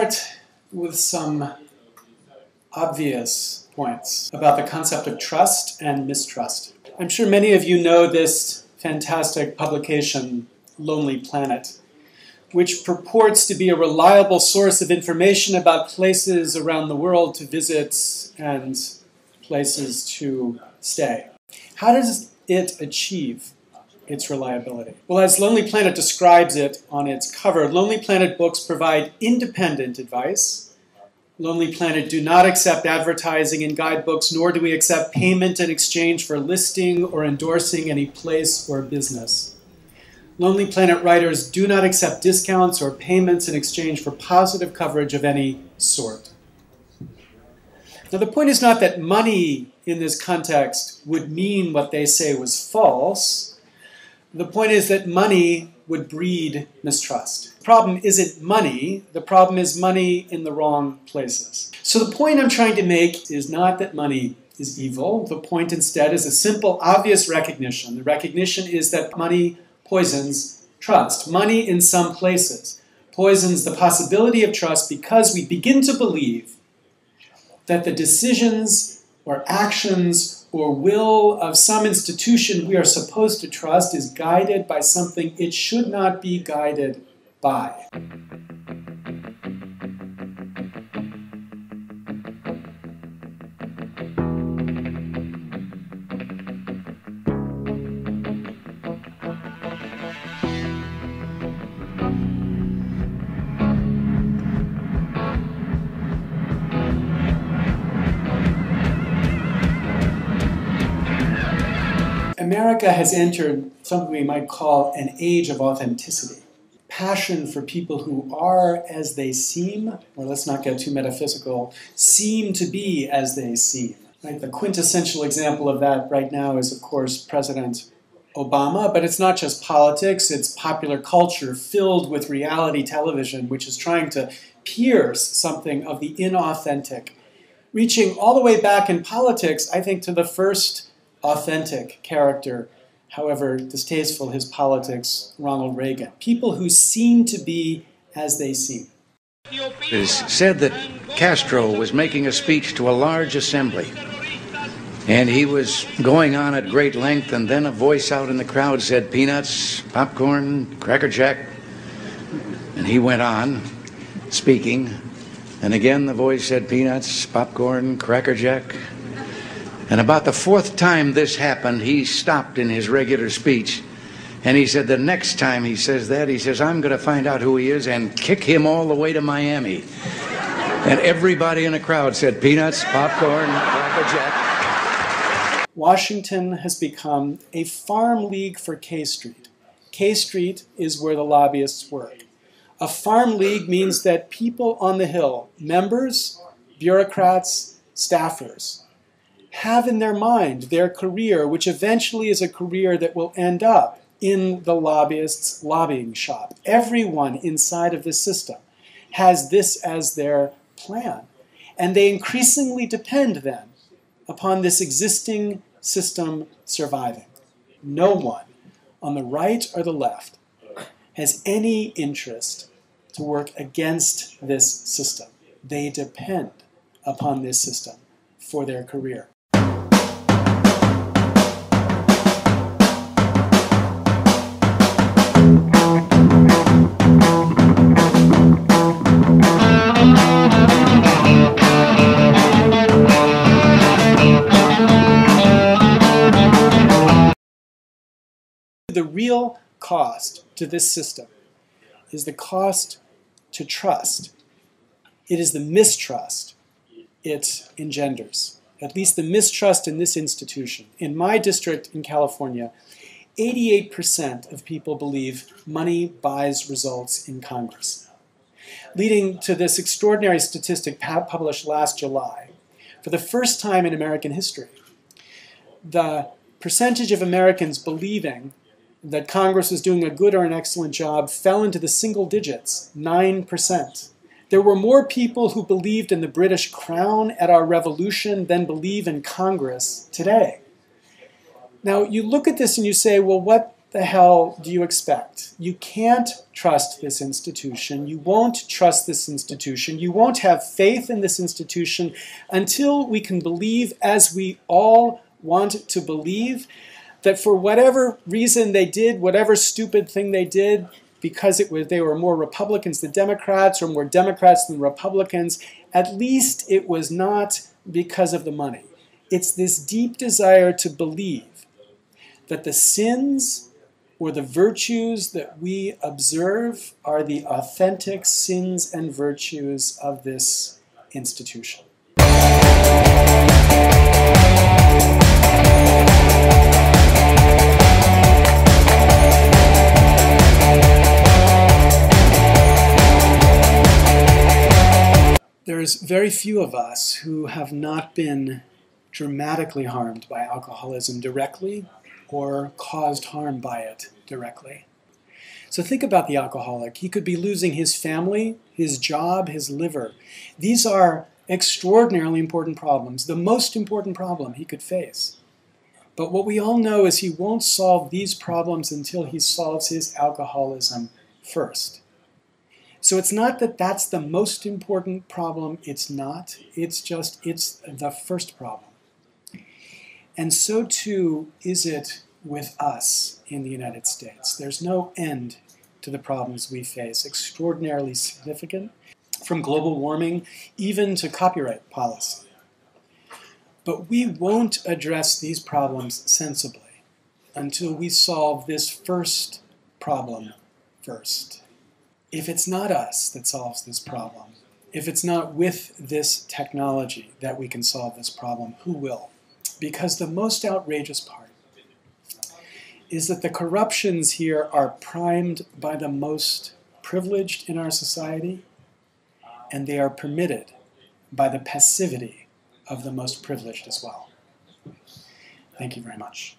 start with some obvious points about the concept of trust and mistrust. I'm sure many of you know this fantastic publication, Lonely Planet, which purports to be a reliable source of information about places around the world to visit and places to stay. How does it achieve its reliability? Well, as Lonely Planet describes it on its cover, Lonely Planet books provide independent advice. Lonely Planet do not accept advertising in guidebooks, nor do we accept payment in exchange for listing or endorsing any place or business. Lonely Planet writers do not accept discounts or payments in exchange for positive coverage of any sort. Now, the point is not that money in this context would mean what they say was false. The point is that money would breed mistrust. The problem isn't money. The problem is money in the wrong places. So the point I'm trying to make is not that money is evil. The point instead is a simple, obvious recognition. The recognition is that money poisons trust. Money in some places poisons the possibility of trust because we begin to believe that the decisions or actions or will of some institution we are supposed to trust is guided by something it should not be guided by. America has entered something we might call an age of authenticity. Passion for people who are as they seem, or let's not get too metaphysical, seem to be as they seem. Right? The quintessential example of that right now is, of course, President Obama, but it's not just politics, it's popular culture filled with reality television, which is trying to pierce something of the inauthentic, reaching all the way back in politics, I think, to the first authentic character, however distasteful his politics, Ronald Reagan. People who seem to be as they seem. It is said that Castro was making a speech to a large assembly, and he was going on at great length, and then a voice out in the crowd said, "Peanuts, popcorn, Cracker Jack," and he went on speaking, and again the voice said, "Peanuts, popcorn, Cracker Jack." And about the fourth time this happened, he stopped in his regular speech. And he said, the next time he says that, he says, I'm going to find out who he is and kick him all the way to Miami. And everybody in the crowd said, "Peanuts, popcorn, Cracker Jack." Washington has become a farm league for K Street. K Street is where the lobbyists work. A farm league means that people on the Hill, members, bureaucrats, staffers, have in their mind their career, which eventually is a career that will end up in the lobbyist's lobbying shop. Everyone inside of this system has this as their plan. And they increasingly depend then upon this existing system surviving. No one on the right or the left has any interest to work against this system. They depend upon this system for their career. The real cost to this system is the cost to trust. It is the mistrust it engenders, at least the mistrust in this institution. In my district in California, 88% of people believe money buys results in Congress, leading to this extraordinary statistic published last July. For the first time in American history, the percentage of Americans believing that Congress was doing a good or an excellent job fell into the single digits, 9%. There were more people who believed in the British crown at our revolution than believe in Congress today. Now, you look at this and you say, well, what the hell do you expect? You can't trust this institution. You won't trust this institution. You won't have faith in this institution until we can believe, as we all want to believe, that for whatever reason they did, whatever stupid thing they did, because they were more Republicans than Democrats or more Democrats than Republicans, at least it was not because of the money. It's this deep desire to believe that the sins or the virtues that we observe are the authentic sins and virtues of this institution. There's very few of us who have not been dramatically harmed by alcoholism directly or caused harm by it directly. So think about the alcoholic. He could be losing his family, his job, his liver. These are extraordinarily important problems, the most important problem he could face. But what we all know is he won't solve these problems until he solves his alcoholism first. So it's not that that's the most important problem. It's not. It's the first problem. And so too is it with us in the United States. There's no end to the problems we face, extraordinarily significant, from global warming even to copyright policy. But we won't address these problems sensibly until we solve this first problem first. If it's not us that solves this problem, if it's not with this technology that we can solve this problem, who will? Because the most outrageous part is that the corruptions here are primed by the most privileged in our society, and they are permitted by the passivity of the most privileged as well. Thank you very much.